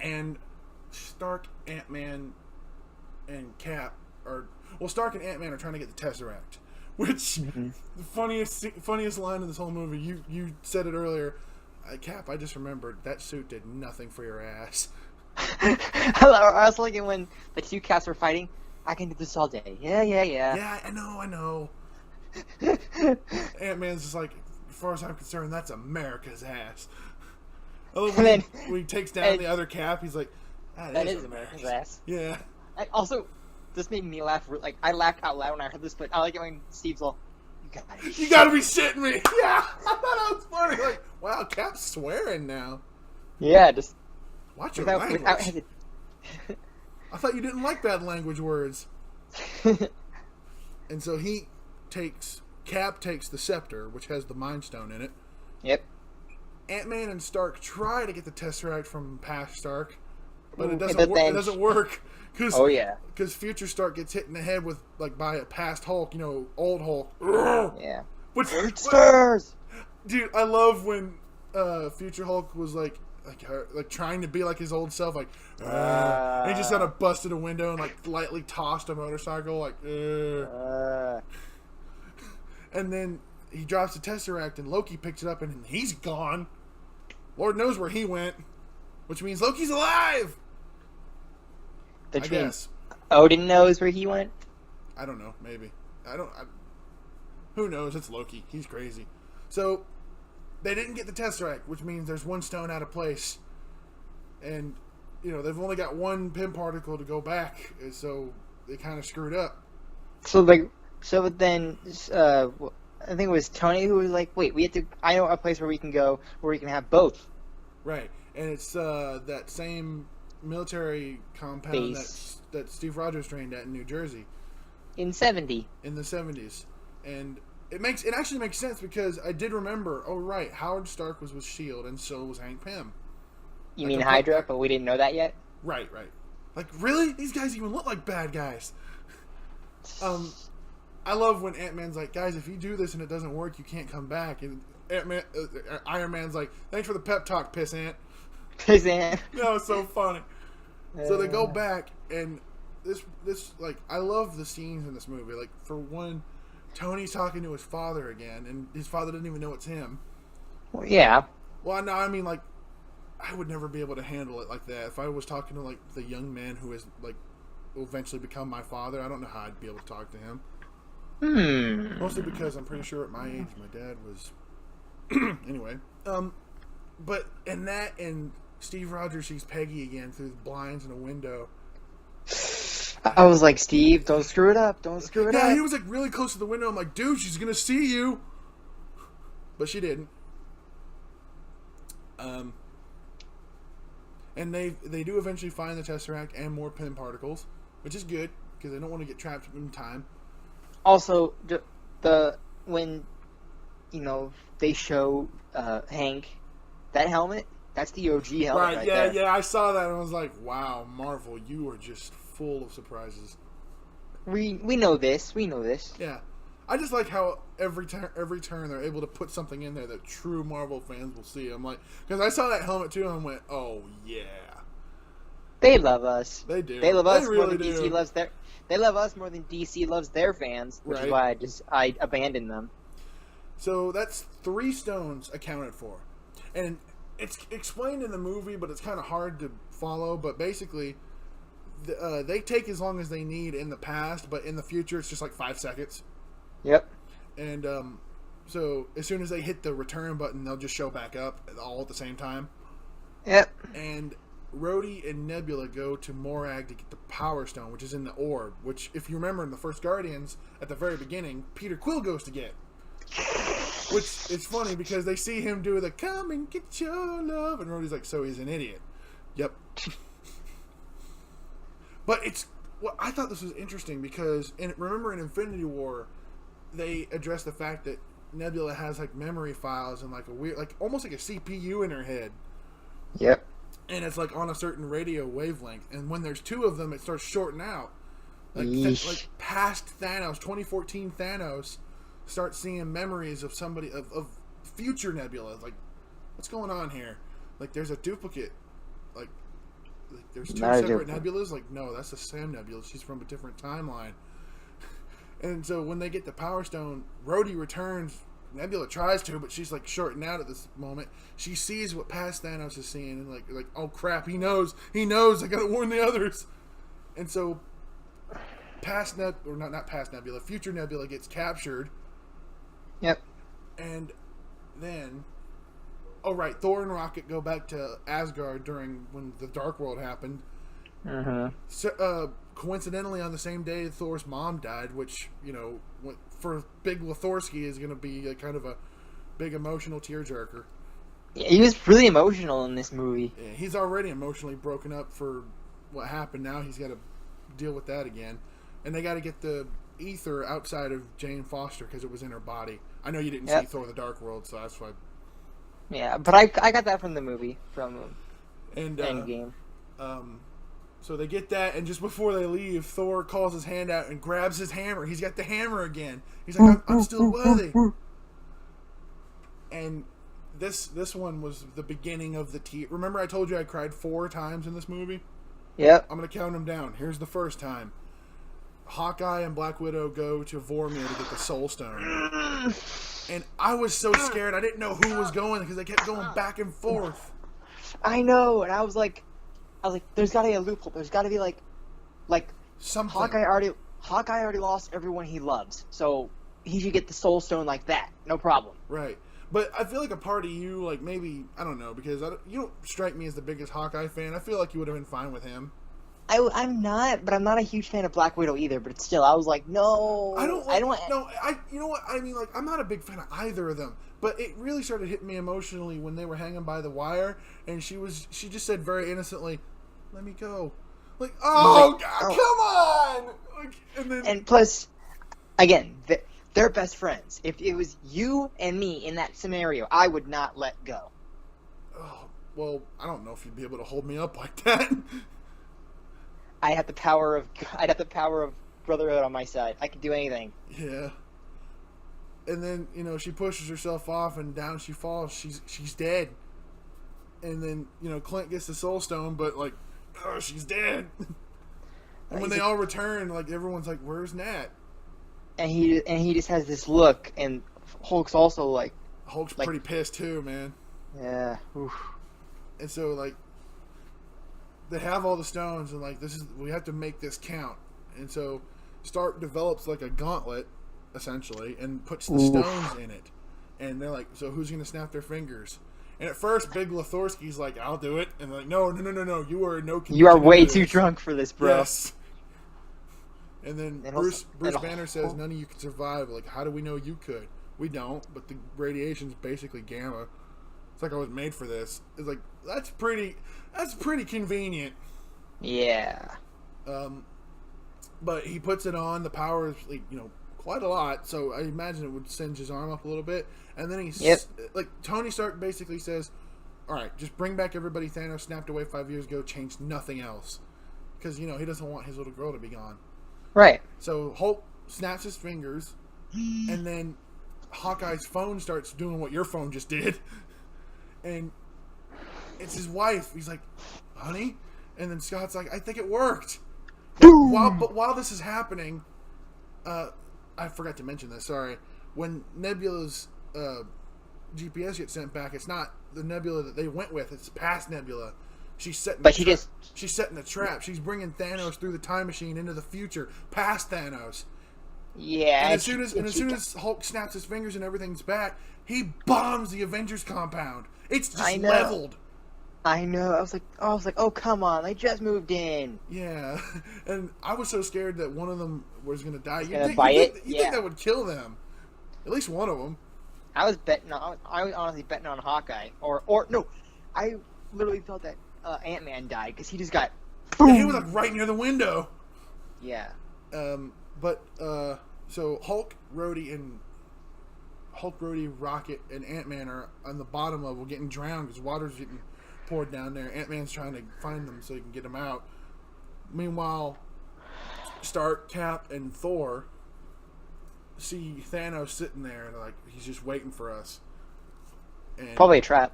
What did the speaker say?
And Stark, Ant-Man, and Cap are... Well, Stark and Ant-Man are trying to get the Tesseract. Which, the funniest line in this whole movie, you said it earlier, Cap, I just remembered, that suit did nothing for your ass. I was thinking when the two cats were fighting, I can do this all day. Yeah. Yeah, I know. Ant-Man's just like, as far as I'm concerned, that's America's ass. I love when he takes down the other Cap, he's like, that is America's ass. Yeah. Also, this made me laugh. Like, I laughed out loud when I heard this, but I like it when Steve's all, You gotta be shitting me! Yeah! I thought that was funny. Like, wow, Cap's swearing now. Yeah, just... Watch your language. I thought you didn't like bad language words. And so Cap takes the scepter, which has the Mind Stone in it. Yep. Ant-Man and Stark try to get the Tesseract from past Stark, but it doesn't work. Because future Stark gets hit in the head by a past Hulk, old Hulk. Yeah. Dude, I love when future Hulk was like trying to be like his old self, and he just kind of busted a window and lightly tossed a motorcycle, and then he drops the Tesseract and Loki picks it up and he's gone. Lord knows where he went, which means Loki's alive. I guess Odin knows where he went. I don't know. Maybe who knows? It's Loki. He's crazy. So they didn't get the Tesseract, which means there's one stone out of place, and they've only got one pin particle to go back, so they kind of screwed up. So then, I think it was Tony who was like, "Wait, we have to. I know a place where we can go where we can have both." Right, and it's that same military compound that Steve Rogers trained at in New Jersey in the 70s, and it actually makes sense because I did remember. Oh right, Howard Stark was with S.H.I.E.L.D. and so was Hank Pym. You mean Hydra? But we didn't know that yet. Right. Like really, these guys even look like bad guys. I love when Ant-Man's like, guys, if you do this and it doesn't work, you can't come back. And Iron Man's like, thanks for the pep talk, pissant. Pissant. That was so funny. So they go back, and this I love the scenes in this movie. Like, for one, Tony's talking to his father again, and his father doesn't even know it's him. Well, yeah. Well, no, I mean, like, I would never be able to handle it like that. If I was talking to, like, the young man who is, like, will eventually become my father, I don't know how I'd be able to talk to him. Mostly because I'm pretty sure at my age, my dad was... Anyway. But in that, and Steve Rogers sees Peggy again through the blinds in a window. I was like, Steve, don't screw it up. Don't screw it up. Yeah, he was, like, really close to the window. I'm like, dude, she's going to see you. But she didn't. And they do eventually find the Tesseract and more pin particles, which is good, because they don't want to get trapped in time. Also, when they show Hank that helmet, that's the OG helmet right there. Yeah, I saw that and I was like, wow, Marvel, you are just full of surprises. We know this. Yeah. I just like how every turn they're able to put something in there that true Marvel fans will see. I'm like, because I saw that helmet too and I went, oh yeah. They love us. They do. They love us really more than do. DC loves their. They love us more than DC loves their fans, which is why I abandoned them. So that's 3 stones accounted for, and it's explained in the movie, but it's kind of hard to follow. But basically, they take as long as they need in the past, but in the future, it's just like 5 seconds. Yep. And so as soon as they hit the return button, they'll just show back up all at the same time. Yep. And Rhodey and Nebula go to Morag to get the Power Stone, which is in the orb, which, if you remember in the first Guardians, at the very beginning, Peter Quill goes to get. Which is funny because they see him do the "come and get your love," and Rhodey's like, so he's an idiot. Yep. But I thought this was interesting because, remember in Infinity War, they addressed the fact that Nebula has like memory files and like a weird, like almost like a CPU in her head. Yep. And it's like on a certain radio wavelength, and when there's 2 of them, it starts shorting out. Like past Thanos, 2014 Thanos, starts seeing memories of somebody of future Nebula. Like, what's going on here? Like, there's a duplicate. Like, Like, there's two separate nebulas. Like, no, that's the same nebula. She's from a different timeline. And so when they get the Power Stone, Rhodey returns. Nebula tries to, but she's like shorting out at this moment. She sees what past Thanos is seeing, and like, oh crap, he knows. I gotta warn the others. And so, future Nebula gets captured. Yep. And then, Thor and Rocket go back to Asgard during when the Dark World happened. So, coincidentally, on the same day, Thor's mom died, which, for Big Lethorsky is going to be a kind of a big emotional tearjerker. Yeah, he was really emotional in this movie. Yeah, he's already emotionally broken up for what happened. Now he's got to deal with that again. And they got to get the ether outside of Jane Foster because it was in her body. I know you didn't see Thor the Dark World, so that's why. Yeah, but I got that from the movie, from Endgame. So they get that, and just before they leave, Thor calls his hand out and grabs his hammer. He's got the hammer again. He's like, I'm still worthy. And this one was the beginning of the tear. Remember I told you I cried 4 times in this movie? Yep. I'm going to count them down. Here's the first time. Hawkeye and Black Widow go to Vormir to get the Soul Stone. And I was so scared. I didn't know who was going because they kept going back and forth. I know, and I was like, there's got to be a loophole. There's got to be like something. Hawkeye already lost everyone he loves, so he should get the Soul Stone like that, no problem. Right, but I feel like a part of you, like maybe I don't know, because you don't strike me as the biggest Hawkeye fan. I feel like you would have been fine with him. I'm not, but I'm not a huge fan of Black Widow either. But still, I was like, no, you know what I mean? Like, I'm not a big fan of either of them. But it really started hitting me emotionally when they were hanging by the wire, and she just said very innocently, "Let me go." Like, oh God, come on! And plus, again, they're best friends. If it was you and me in that scenario, I would not let go. Oh, well, I don't know if you'd be able to hold me up like that. I'd have the power of brotherhood on my side. I could do anything. Yeah. And then, she pushes herself off and down she falls. She's dead. And then, Clint gets the Soul Stone, but she's dead. And when they all return, everyone's like, "Where's Nat?" And he just has this look, and Hulk's also Hulk's pretty pissed too, man. Yeah. Oof. And so they have all the stones, and we have to make this count. And so Stark develops a gauntlet, essentially, and puts the stones in it. And they're like, so who's going to snap their fingers? And at first, Big Lethorsky's like, "I'll do it." And they're like, no, you are no condition. You are way too drunk for this, bro. Yes. And then Bruce Banner says, "None of you can survive." Like, how do we know you could? We don't, but the radiation's basically gamma. It's like I was made for this. It's like, that's pretty convenient. Yeah. But he puts it on. The power is, quite a lot. So I imagine it would singe his arm up a little bit. And then Tony Stark basically says, "All right, just bring back everybody Thanos snapped away 5 years ago. Change nothing else." Because, he doesn't want his little girl to be gone. Right. So Hulk snaps his fingers. And then Hawkeye's phone starts doing what your phone just did. And it's his wife. He's like, "Honey?" And then Scott's like, "I think it worked." But while this is happening, I forgot to mention this, sorry. When Nebula's GPS gets sent back, it's not the Nebula that they went with, it's past Nebula. She's setting the trap. She's bringing Thanos through the time machine into the future, past Thanos. Yeah. And as soon as Hulk snaps his fingers and everything's back, he bombs the Avengers compound. It's just leveled. I know. I was like, oh, come on. They just moved in. Yeah. And I was so scared that one of them was going to die. You think that would kill them. At least one of them. I was honestly betting on Hawkeye. Or no. I literally felt that Ant-Man died because he just got... Yeah, he was right near the window. Yeah. So Hulk, Rhodey, Rocket, and Ant-Man are on the bottom level getting drowned because water's getting poured down there. Ant-Man's trying to find them so he can get them out. Meanwhile, Stark, Cap, and Thor see Thanos sitting there and he's just waiting for us. And probably a trap.